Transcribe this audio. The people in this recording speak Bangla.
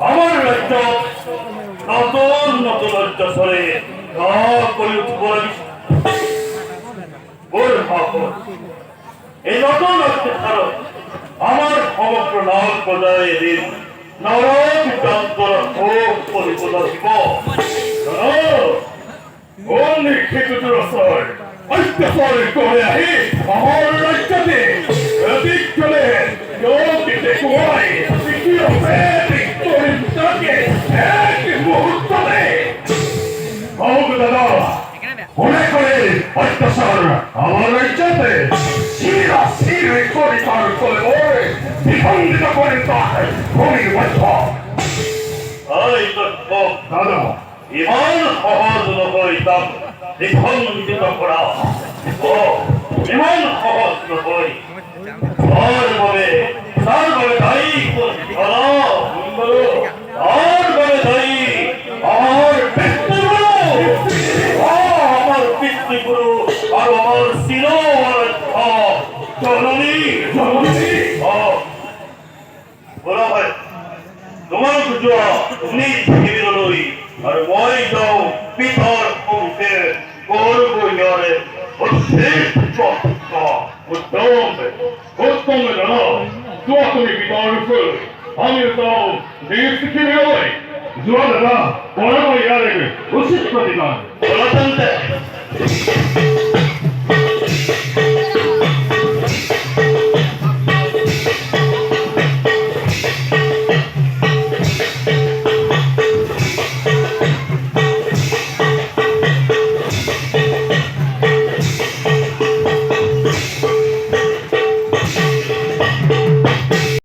আমার রাজ্য নতুন নতুন রাজ্যরে করে উঠব এই নতুন রাজ্য আমার সমগ্র নাম বজায় দিন নরক যন্ত্র ভোগ পরিপদ শিব অত্যাচার করে আহি আমার রাজ্যতে চলে মনে করে অত্যাচার আমার রাজ্যতে শিরা শিরে পরিচার করে বিখণ্ডিত করে তার ভূমি মধ্য দাদা ইমান সহজ নয় তাক বিখণ্ডিত করা ইমান সহজ নয় তার বলে দায়ী আর বলে দায়ী আমার আমার পিতৃগুরু আর আমার ছিল জননী বলা হয় তোমার জোয়া নিজ বিরোধী আর মই যাও পিতার পক্ষে করব ইয়ারে তুমি পিতার ফুল আমি তাও দেশ থেকে বেরোয় জোয়া দাদা বড় ইয়ারে উচিত প্রতিকার